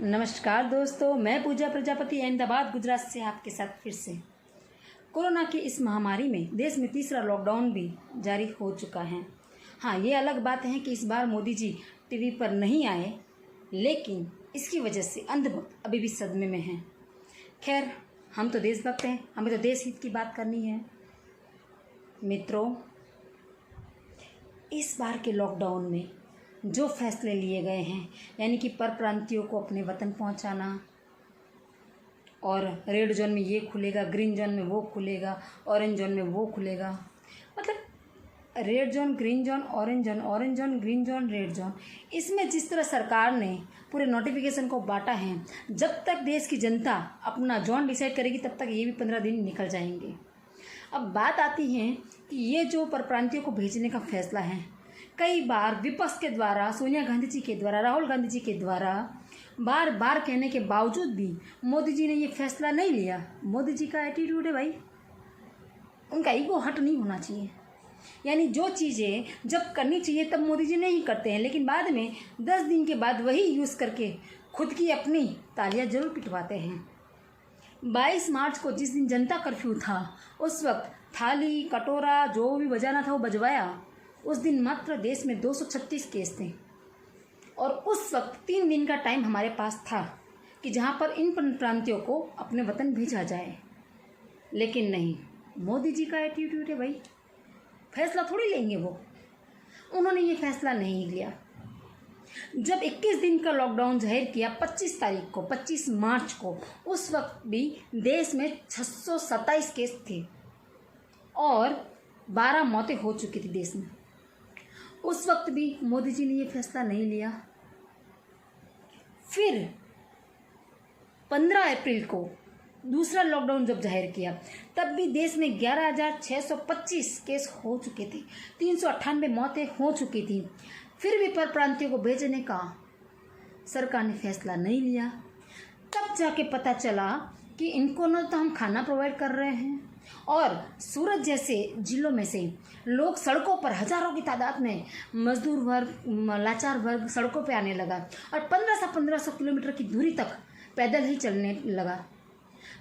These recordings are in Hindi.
नमस्कार दोस्तों, मैं पूजा प्रजापति अहमदाबाद गुजरात से आपके साथ फिर से। कोरोना की इस महामारी में देश में तीसरा लॉकडाउन भी जारी हो चुका है। हाँ, ये अलग बात है कि इस बार मोदी जी टीवी पर नहीं आए, लेकिन इसकी वजह से अंधभक्त अभी भी सदमे में हैं। खैर, हम तो देशभक्त हैं, हमें तो देश हित की बात करनी है। मित्रों, इस बार के लॉकडाउन में जो फैसले लिए गए हैं, यानी कि परप्रांतियों को अपने वतन पहुंचाना, और रेड जोन में ये खुलेगा, ग्रीन जोन में वो खुलेगा, ऑरेंज जोन में वो खुलेगा, मतलब red zone, green zone, orange zone, orange zone, green zone, red zone, इसमें जिस तरह सरकार ने पूरे नोटिफिकेशन को बांटा है, जब तक देश की जनता अपना जोन डिसाइड करेगी तब तक ये भी 15 दिन निकल जाएंगे। अब बात आती है कि ये जो परप्रांतियों को भेजने का फैसला है, कई बार विपक्ष के द्वारा, सोनिया गांधी जी के द्वारा, राहुल गांधी जी के द्वारा बार बार कहने के बावजूद भी मोदी जी ने ये फैसला नहीं लिया। मोदी जी का एटीट्यूड है भाई, उनका ईगो हट नहीं होना चाहिए। यानी जो चीज़ें जब करनी चाहिए तब मोदी जी नहीं करते हैं, लेकिन बाद में 10 दिन के बाद वही यूज़ करके खुद की अपनी तालियां जरूर पिटवाते हैं। 22 मार्च को जिस दिन जनता कर्फ्यू था, उस वक्त थाली कटोरा जो भी बजाना था वो बजवाया। उस दिन मात्र देश में 236 केस थे, और उस वक्त 3 दिन का टाइम हमारे पास था कि जहां पर इन प्रांतियों को अपने वतन भेजा जाए। लेकिन नहीं, मोदी जी का एटीट्यूड है भाई, फैसला थोड़ी लेंगे वो। उन्होंने ये फैसला नहीं लिया। जब 21 दिन का लॉकडाउन जाहिर किया 25 तारीख को, 25 मार्च को, उस वक्त भी देश में 627 केस थे और 12 मौतें हो चुकी थी देश में। उस वक्त भी मोदी जी ने ये फैसला नहीं लिया। फिर 15 अप्रैल को दूसरा लॉकडाउन जब जाहिर किया, तब भी देश में 11,625 केस हो चुके थे, 398 मौतें हो चुकी थी। फिर भी परप्रांतियों को भेजने का सरकार ने फैसला नहीं लिया। तब जाके पता चला कि इनको न तो हम खाना प्रोवाइड कर रहे हैं, और सूरत जैसे जिलों में से लोग सड़कों पर हजारों की तादाद में, मजदूर वर्ग, लाचार वर्ग सड़कों पे आने लगा, और 1500 किलोमीटर की दूरी तक पैदल ही चलने लगा।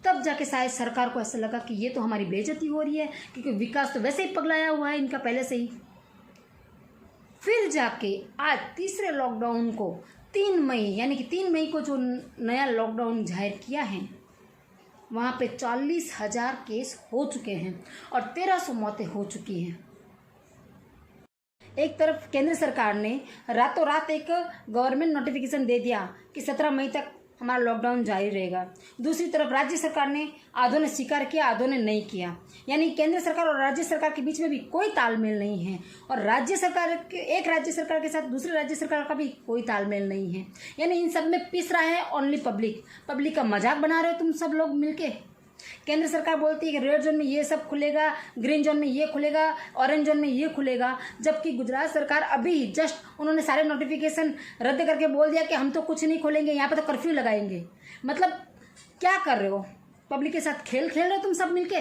तब जाके शायद सरकार को ऐसा लगा कि ये तो हमारी बेइज्जती हो रही है, क्योंकि विकास तो वैसे ही पगलाया हुआ है इनका पहले से ही। फिर जाके आज तीसरे लॉकडाउन को 3 मई, यानी कि 3 मई को जो नया लॉकडाउन जाहिर किया है, वहाँ पे 40,000 केस हो चुके हैं और 1300 मौतें हो चुकी हैं। एक तरफ केंद्र सरकार ने रातों रात एक गवर्नमेंट नोटिफिकेशन दे दिया कि 17 मई तक हमारा लॉकडाउन जारी रहेगा। दूसरी तरफ राज्य सरकार ने, आधों ने स्वीकार किया, आधों ने नहीं किया। यानी केंद्र सरकार और राज्य सरकार के बीच में भी कोई तालमेल नहीं है, और एक राज्य सरकार के साथ दूसरे राज्य सरकार का भी कोई तालमेल नहीं है। यानी इन सब में पिस रहा है ओनली पब्लिक का मजाक बना रहे हो तुम सब लोग मिलके। केंद्र सरकार बोलती है कि रेड जोन में ये सब खुलेगा, ग्रीन जोन में ये खुलेगा, ऑरेंज जोन में ये खुलेगा, जबकि गुजरात सरकार अभी जस्ट उन्होंने सारे नोटिफिकेशन रद्द करके बोल दिया कि हम तो कुछ नहीं खोलेंगे, यहाँ पे तो कर्फ्यू लगाएंगे। मतलब क्या कर रहे हो? पब्लिक के साथ खेल रहे हो तुम सब मिलके।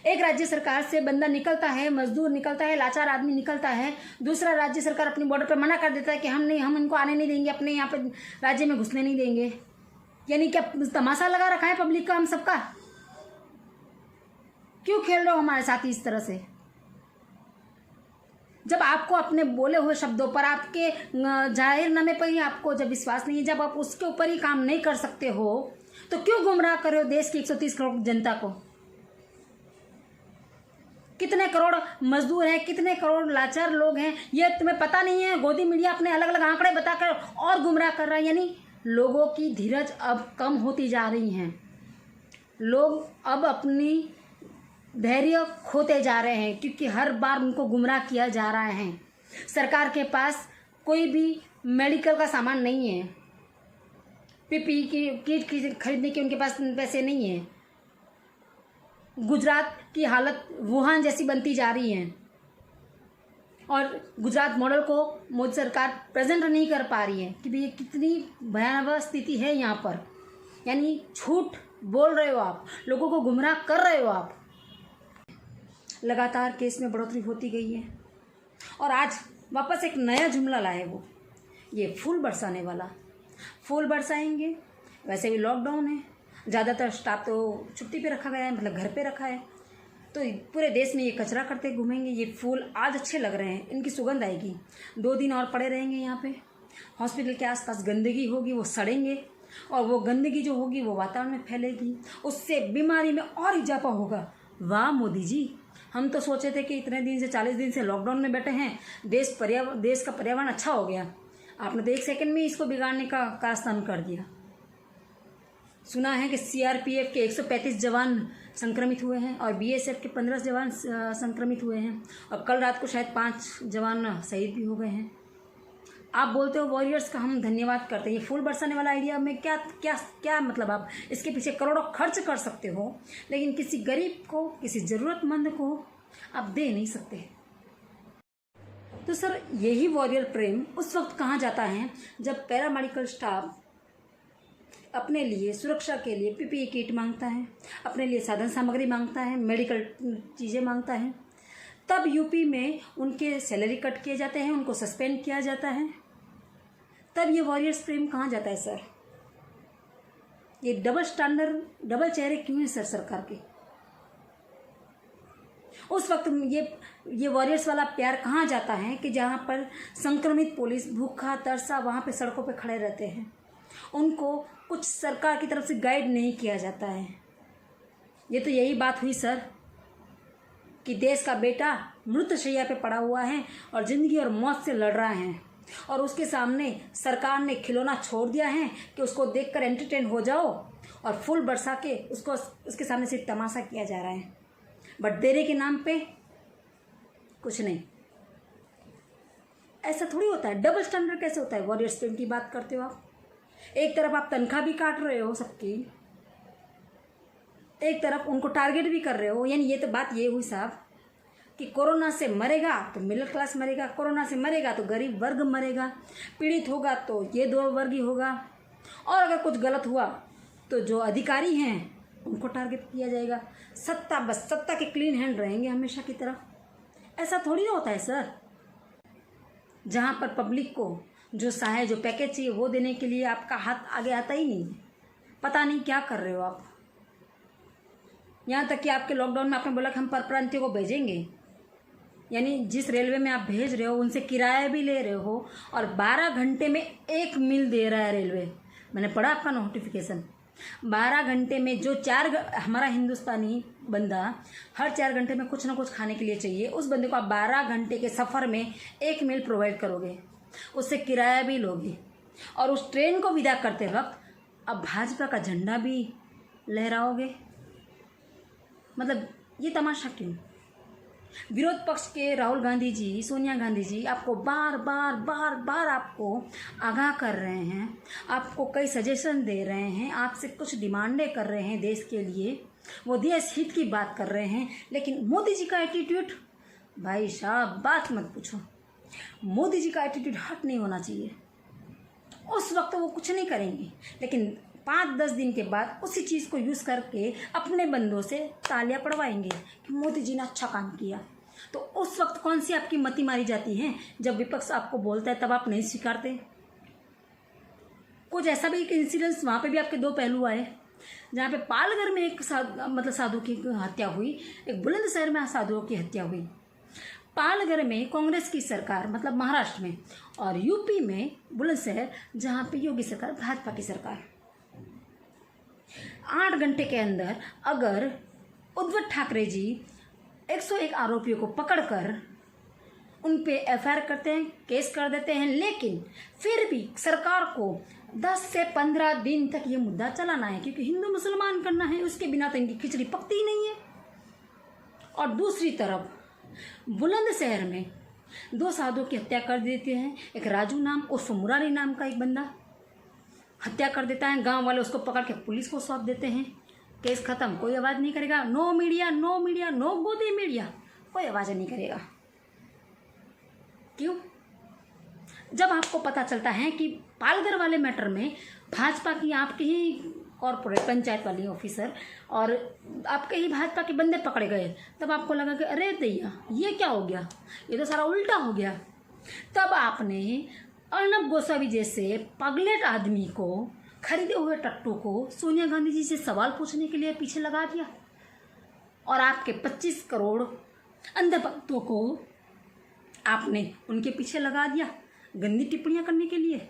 एक राज्य सरकार से बंदा निकलता है, मजदूर निकलता है, लाचार आदमी निकलता है, दूसरा राज्य सरकार अपनी बॉर्डर पर मना कर देता है कि हम इनको आने नहीं देंगे, अपने यहाँ पे राज्य में घुसने नहीं देंगे। यानी क्या तमाशा लगा रखा है पब्लिक का हम सबका? क्यों खेल रहे हो हमारे साथ इस तरह से? जब आपको अपने बोले हुए शब्दों पर, आपके जाहिरनामे पर ही आपको जब विश्वास नहीं है, जब आप उसके ऊपर ही काम नहीं कर सकते हो, तो क्यों गुमराह कर रहे हो देश की 130 करोड़ जनता को? कितने करोड़ मजदूर हैं, कितने करोड़ लाचार लोग हैं, ये तुम्हें पता नहीं है? गोदी मीडिया अपने अलग अलग आंकड़े बताकर और गुमराह कर रहा है। यानी लोगों की धीरज अब कम होती जा रही हैं। लोग अब अपनी धैर्य खोते जा रहे हैं, क्योंकि हर बार उनको गुमराह किया जा रहा है। सरकार के पास कोई भी मेडिकल का सामान नहीं है, पीपीई की किट खरीदने के उनके पास पैसे नहीं है। गुजरात की हालत वुहान जैसी बनती जा रही है, और गुजरात मॉडल को मोदी सरकार प्रेजेंट नहीं कर पा रही है कि ये कितनी भयावह स्थिति है यहाँ पर। यानी झूठ बोल रहे हो आप, लोगों को गुमराह कर रहे हो आप। लगातार केस में बढ़ोतरी होती गई है, और आज वापस एक नया जुमला लाए वो, ये फूल बरसाने वाला। फूल बरसाएंगे। वैसे भी लॉकडाउन है, ज़्यादातर स्टाफ तो छुट्टी पे रखा गया है, मतलब घर पे रखा है। तो पूरे देश में ये कचरा करते घूमेंगे। ये फूल आज अच्छे लग रहे हैं, इनकी सुगंध आएगी, 2 दिन और पड़े रहेंगे यहाँ पे। हॉस्पिटल के आसपास गंदगी होगी, वो सड़ेंगे, और वो गंदगी जो होगी वो वातावरण में फैलेगी, उससे बीमारी में और इजाफा होगा। वाह मोदी जी, हम तो सोचे थे कि इतने दिन से 40 दिन से लॉकडाउन में बैठे हैं, देश का पर्यावरण अच्छा हो गया। आपने तो 1 सेकंड में इसको बिगाड़ने का कारस्तान कर दिया। सुना है कि सीआरपीएफ के 135 जवान संक्रमित हुए हैं और बीएसएफ के 15 जवान संक्रमित हुए हैं, और कल रात को शायद 5 जवान शहीद भी हो गए हैं। आप बोलते हो वॉरियर्स का हम धन्यवाद करते हैं। ये फूल बरसाने वाला आइडिया में क्या क्या क्या मतलब, आप इसके पीछे करोड़ों खर्च कर सकते हो, लेकिन किसी गरीब को, किसी ज़रूरतमंद को आप दे नहीं सकते। तो सर, यही वॉरियर प्रेम उस वक्त कहाँ जाता है जब पैरामेडिकल स्टाफ अपने लिए सुरक्षा के लिए पीपीई किट मांगता है, अपने लिए साधन सामग्री मांगता है, मेडिकल चीज़ें मांगता है। तब यूपी में उनके सैलरी कट किए जाते हैं, उनको सस्पेंड किया जाता है। तब ये वॉरियर्स प्रेम कहाँ जाता है सर? ये डबल स्टैंडर्ड, डबल चेहरे क्यों हैं सर सरकार के? उस वक्त ये वॉरियर्स वाला प्यार कहाँ जाता है कि जहाँ पर संक्रमित पुलिस भूखा तरसा वहाँ पे सड़कों पे खड़े रहते हैं, उनको कुछ सरकार की तरफ से गाइड नहीं किया जाता है। ये तो यही बात हुई सर कि देश का बेटा मृतशैया पे पड़ा हुआ है और ज़िंदगी और मौत से लड़ रहा है, और उसके सामने सरकार ने खिलौना छोड़ दिया है कि उसको देखकर एंटरटेन हो जाओ, और फूल बरसा के उसको उसके सामने से तमाशा किया जा रहा है। बट देने के नाम पे कुछ नहीं। ऐसा थोड़ी होता है। डबल स्टैंडर्ड कैसे होता है? वॉरियर्स प्रेम की बात करते हो आप। एक तरफ आप तनख्वाह भी काट रहे हो सबकी, एक तरफ उनको टारगेट भी कर रहे हो। यानी ये तो बात ये हुई साहब कि कोरोना से मरेगा तो मिडिल क्लास मरेगा, कोरोना से मरेगा तो गरीब वर्ग मरेगा, पीड़ित होगा तो ये 2 वर्ग ही होगा, और अगर कुछ गलत हुआ तो जो अधिकारी हैं उनको टारगेट किया जाएगा। सत्ता, बस सत्ता के क्लीन हैंड रहेंगे हमेशा की तरह। ऐसा थोड़ी ना होता है सर। जहाँ पर पब्लिक को जो चाहे, जो पैकेज चाहिए वो देने के लिए आपका हाथ आगे आता ही नहीं। पता नहीं क्या कर रहे हो आप। यहाँ तक कि आपके लॉकडाउन में आपने बोला कि हम परप्रांतियों को भेजेंगे, यानी जिस रेलवे में आप भेज रहे हो उनसे किराया भी ले रहे हो, और 12 घंटे में 1 मील दे रहा है रेलवे। मैंने पढ़ा आपका नोटिफिकेशन। 12 घंटे में जो हमारा हिंदुस्तानी बंदा हर 4 घंटे में कुछ ना कुछ खाने के लिए चाहिए, उस बंदे को आप 12 घंटे के सफ़र में 1 मील प्रोवाइड करोगे, उससे किराया भी लोगे, और उस ट्रेन को विदा करते वक्त अब भाजपा का झंडा भी लहराओगे। मतलब ये तमाशा क्यों? विरोध पक्ष के राहुल गांधी जी, सोनिया गांधी जी आपको बार बार आपको आगाह कर रहे हैं, आपको कई सजेशन दे रहे हैं, आपसे कुछ डिमांडें कर रहे हैं देश के लिए, वो देश हित की बात कर रहे हैं। लेकिन मोदी जी का एटीट्यूड, भाई साहब बात मत पूछो। मोदी जी का एटीट्यूड हट नहीं होना चाहिए। उस वक्त वो कुछ नहीं करेंगे, लेकिन 5-10 दिन के बाद उसी चीज़ को यूज़ करके अपने बंदों से तालियां पड़वाएंगे कि मोदी जी ने अच्छा काम किया। तो उस वक्त कौन सी आपकी मती मारी जाती है? जब विपक्ष आपको बोलता है तब आप नहीं स्वीकारते। कुछ ऐसा भी एक इंसिडेंस वहाँ पे भी आपके 2 पहलू आए, जहाँ पे पालघर में एक साधु की हत्या हुई, एक बुलंदशहर में साधुओं की हत्या हुई। पालघर में कांग्रेस की सरकार, मतलब महाराष्ट्र में, और यूपी में बुलंदशहर जहाँ पे योगी सरकार, भाजपा की सरकार। 8 घंटे के अंदर अगर उद्धव ठाकरे जी 101 आरोपियों को पकड़कर उन पे एफआईआर करते हैं, केस कर देते हैं, लेकिन फिर भी सरकार को 10 से 15 दिन तक ये मुद्दा चलाना है, क्योंकि हिंदू मुसलमान करना है, उसके बिना तो इनकी खिचड़ी पकती ही नहीं है। और दूसरी तरफ बुलंदशहर में 2 साधुओं की हत्या कर देते हैं। एक राजू नाम उर्फ मुरारी नाम का एक बंदा हत्या कर देता है, गांव वाले उसको पकड़ के पुलिस को सौंप देते हैं, केस खत्म, कोई आवाज़ नहीं करेगा। No media, no media, no गोदी मीडिया, कोई आवाज़ नहीं करेगा। क्यों? जब आपको पता चलता है कि पालघर वाले मैटर में भाजपा की, आपके ही कॉर्पोरेट पंचायत वाली ऑफिसर और आपके ही भाजपा के बंदे पकड़े गए, तब आपको लगा कि अरे दैया ये क्या हो गया, ये तो सारा उल्टा हो गया। तब आपने अर्नब गोस्वामी जैसे पगलेट आदमी को, खरीदे हुए टट्टू को सोनिया गांधी जी से सवाल पूछने के लिए पीछे लगा दिया, और आपके 25 करोड़ अंधे भक्तों को आपने उनके पीछे लगा दिया गंदी टिप्पणियां करने के लिए।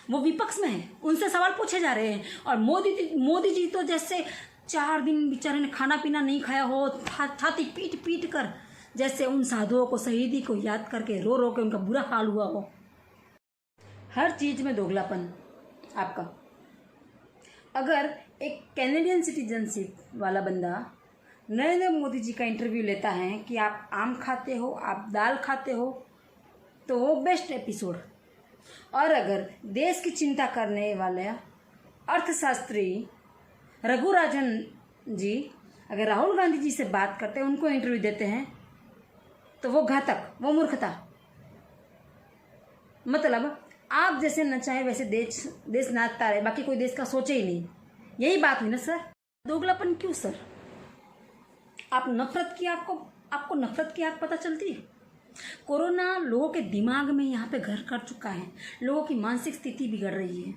वो विपक्ष में है, उनसे सवाल पूछे जा रहे हैं, और मोदी जी तो जैसे 4 दिन बेचारे ने खाना पीना नहीं खाया हो, छाती पीट पीट कर, जैसे उन साधुओं को, शहीदी को याद करके रो रो के उनका बुरा हाल हुआ हो। हर चीज़ में दोगलापन आपका। अगर एक कैनेडियन सिटीजनशिप वाला बंदा नरेंद्र मोदी जी का इंटरव्यू लेता है कि आप आम खाते हो, आप दाल खाते हो, तो वो बेस्ट एपिसोड। और अगर देश की चिंता करने वाले अर्थशास्त्री रघुराजन जी अगर राहुल गांधी जी से बात करते हैं, उनको इंटरव्यू देते हैं, तो वो घातक, वो मूर्खता। मतलब आप जैसे न चाहे वैसे देश नाचता रहे, बाकी कोई देश का सोचे ही नहीं। यही बात हुई ना सर। दोगलापन क्यों सर? आप नफरत की आपको नफरत की आग पता चलती है? कोरोना लोगों के दिमाग में यहाँ पे घर कर चुका है, लोगों की मानसिक स्थिति बिगड़ रही है।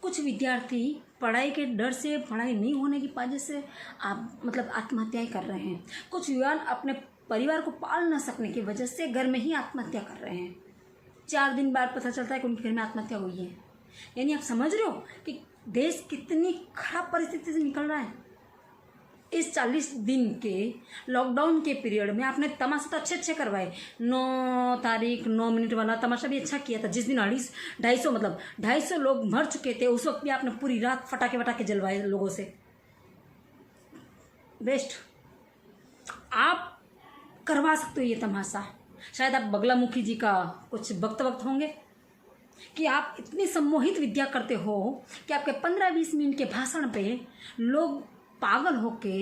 कुछ विद्यार्थी पढ़ाई के डर से, पढ़ाई नहीं होने की वजह से आत्महत्याएं कर रहे हैं। कुछ युवान अपने परिवार को पाल न सकने की वजह से घर में ही आत्महत्या कर रहे हैं। 4 दिन बाद पता चलता है कि उनके घर में आत्महत्या हुई है। यानी आप समझ रहे हो कि देश कितनी खराब परिस्थिति से निकल रहा है। इस 40 दिन के लॉकडाउन के पीरियड में आपने तमाशा तो अच्छे करवाए। 9 तारीख 9 मिनट वाला तमाशा भी अच्छा किया था, जिस दिन 250 लोग मर चुके थे। उस वक्त भी आपने पूरी रात फटाके जलवाए लोगों से। बेस्ट आप करवा सकते हो ये तमाशा। शायद आप बगलामुखी जी का कुछ वक्त होंगे कि आप इतनी सम्मोहित विद्या करते हो कि आपके 15-20 मिनट के भाषण पे लोग पागल होके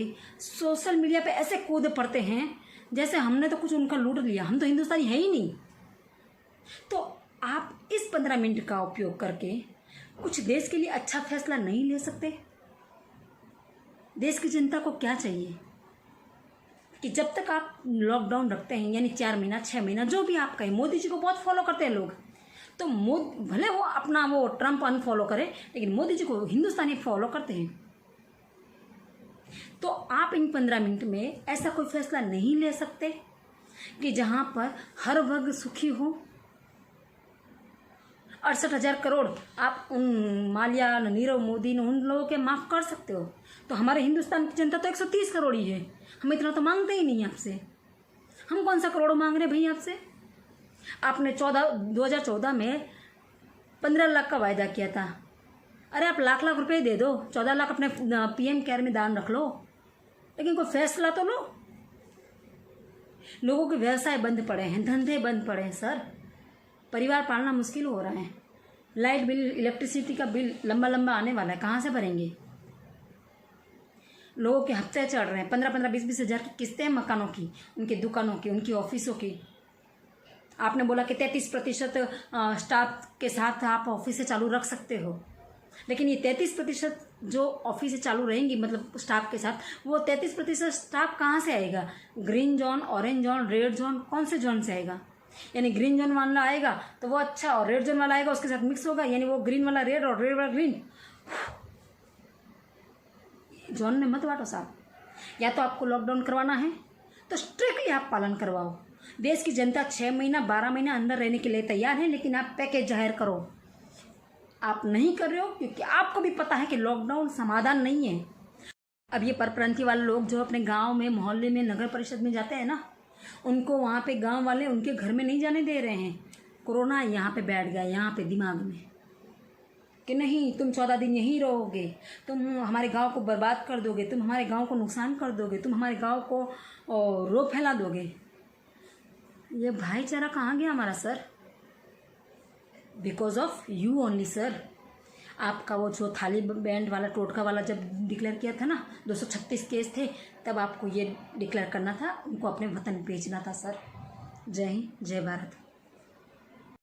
सोशल मीडिया पे ऐसे कूद पड़ते हैं जैसे हमने तो कुछ उनका लूट लिया, हम तो हिंदुस्तानी है ही नहीं। तो आप इस 15 मिनट का उपयोग करके कुछ देश के लिए अच्छा फैसला नहीं ले सकते? देश की जनता को क्या चाहिए कि जब तक आप लॉकडाउन रखते हैं, यानी 4 महीना 6 महीना जो भी आप कहें, मोदी जी को बहुत फॉलो करते हैं लोग, तो भले वो अपना वो ट्रम्प अनफॉलो करे, लेकिन मोदी जी को हिंदुस्तानी फॉलो करते हैं। तो आप इन 15 मिनट में ऐसा कोई फैसला नहीं ले सकते कि जहां पर हर वर्ग सुखी हो? 68,000 करोड़ आप उन माल्या, नीरव मोदी, उन लोगों के माफ़ कर सकते हो, तो हमारे हिंदुस्तान की जनता तो 130 करोड़ ही है। हम इतना तो मांगते ही नहीं आपसे। हम कौन सा करोड़ मांग रहे भैया आपसे? आपने 2014 में 15 लाख का वायदा किया था। अरे आप लाख रुपए दे दो, 14 लाख अपने PM केयर में दान रख लो, लेकिन कोई फैसला तो लो। लोगों के व्यवसाय बंद पड़े हैं, धंधे बंद पड़े हैं सर, परिवार पालना मुश्किल हो रहा है। लाइट बिल, इलेक्ट्रिसिटी का बिल लंबा आने वाला है, कहाँ से भरेंगे? लोगों के हफ्ते चढ़ रहे हैं, 15-15, 20-20 हज़ार की किस्तें मकानों की, उनकी दुकानों की, उनकी ऑफिसों की। आपने बोला कि 33% स्टाफ के साथ आप ऑफिस से चालू रख सकते हो, लेकिन ये 33% जो ऑफिस से चालू रहेंगी, मतलब स्टाफ के साथ, वो 33% स्टाफ कहाँ से आएगा? Green zone, orange zone, red zone, कौन से जोन से आएगा? यानी ग्रीन जोन वाला आएगा तो वो अच्छा, और रेड जोन वाला आएगा उसके साथ मिक्स होगा, यानी वो ग्रीन वाला रेड और रेड वाला ग्रीन। जोन में मत बांटो साहब। या तो आपको लॉकडाउन करवाना है तो स्ट्रिक्टली आप पालन करवाओ। देश की जनता 6 महीना 12 महीना अंदर रहने के लिए तैयार है, लेकिन आप पैकेज जाहिर करो। आप नहीं कर रहे हो क्योंकि आपको भी पता है कि लॉकडाउन समाधान नहीं है। अब ये परप्रांतीय वाले लोग जो अपने गांव में, मोहल्ले में, नगर परिषद में जाते हैं ना, उनको वहाँ पे गांव वाले उनके घर में नहीं जाने दे रहे हैं। कोरोना यहाँ पे बैठ गया, यहाँ पे दिमाग में कि नहीं, तुम 14 दिन यहीं रहोगे, तुम हमारे गांव को बर्बाद कर दोगे, तुम हमारे गांव को नुकसान कर दोगे, तुम हमारे गांव को रोग फैला दोगे। ये भाईचारा कहाँ गया हमारा sir? Because of you only sir. आपका वो जो थाली बैंड वाला, टोटका वाला जब डिक्लेयर किया था ना, 236 केस थे, तब आपको ये डिक्लेयर करना था, उनको अपने वतन भेजना था सर। जय हिंद, जय भारत।